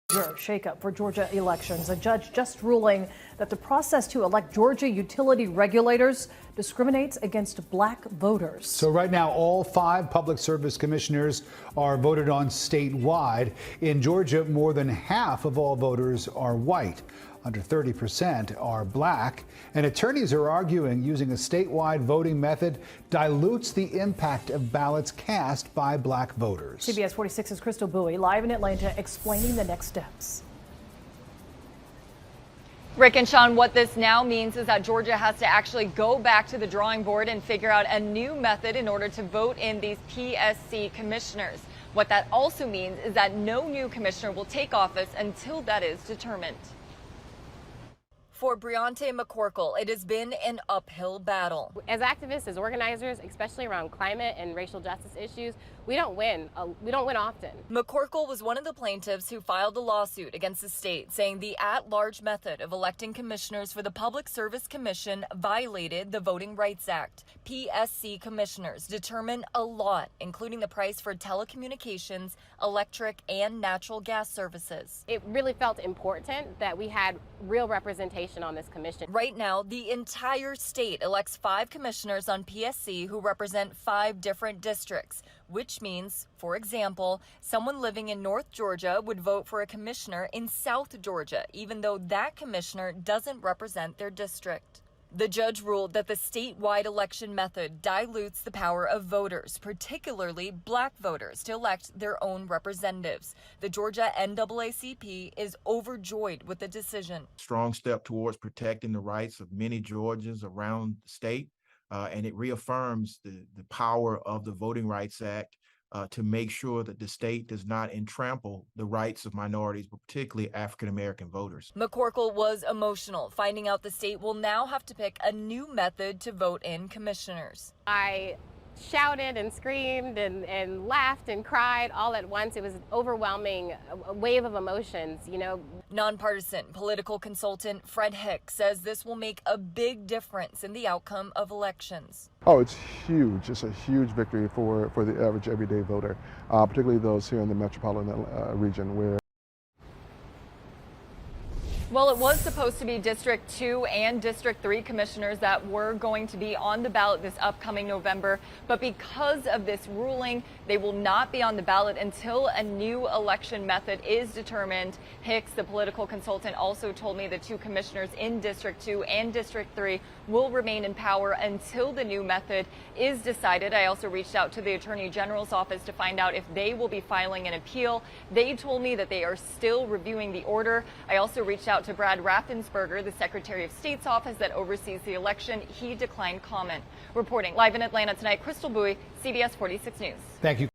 Shakeup for Georgia elections. A judge just ruling that the process to elect Georgia utility regulators discriminates against black voters. So right now, all 5 public service commissioners are voted on statewide. In Georgia, more than half of all voters are white. Under 30% are black, and attorneys are arguing using a statewide voting method dilutes the impact of ballots cast by black voters. CBS 46's Crystal Bowie live in Atlanta explaining the next steps. Rick and Sean, what this now means is that Georgia has to actually go back to the drawing board and figure out a new method in order to vote in these PSC commissioners. What that also means is that no new commissioner will take office until that is determined. For Briante McCorkle, it has been an uphill battle. As activists, as organizers, especially around climate and racial justice issues, we don't win. We don't win often. McCorkle was one of the plaintiffs who filed a lawsuit against the state, saying the at-large method of electing commissioners for the Public Service Commission violated the Voting Rights Act. PSC commissioners determine a lot, including the price for telecommunications, electric, and natural gas services. It really felt important that we had real representation on this commission. Right now, the entire state elects 5 commissioners on PSC who represent 5 different districts, which means, for example, someone living in North Georgia would vote for a commissioner in South Georgia, even though that commissioner doesn't represent their district. The judge ruled that the statewide election method dilutes the power of voters, particularly black voters, to elect their own representatives. The Georgia NAACP is overjoyed with the decision. Strong step towards protecting the rights of many Georgians around the state, and it reaffirms the power of the Voting Rights Act to make sure that the state does not entrample the rights of minorities, but particularly African-American voters. McCorkle was emotional, finding out the state will now have to pick a new method to vote in commissioners. I shouted and screamed and laughed and cried all at once. It was an overwhelming wave of emotions, you know. Nonpartisan political consultant Fred Hicks says this will make a big difference in the outcome of elections. Oh, it's huge. It's a huge victory for the average everyday voter, particularly those here in the metropolitan region where. Well, it was supposed to be District 2 and District 3 commissioners that were going to be on the ballot this upcoming November. But because of this ruling, they will not be on the ballot until a new election method is determined. Hicks, the political consultant, also told me the 2 commissioners in District 2 and District 3 will remain in power until the new method is decided. I also reached out to the Attorney General's office to find out if they will be filing an appeal. They told me that they are still reviewing the order. I also reached out to Brad Raffensperger, the Secretary of State's office that oversees the election. He declined comment. Reporting live in Atlanta tonight, Crystal Bowie, CBS 46 News. Thank you.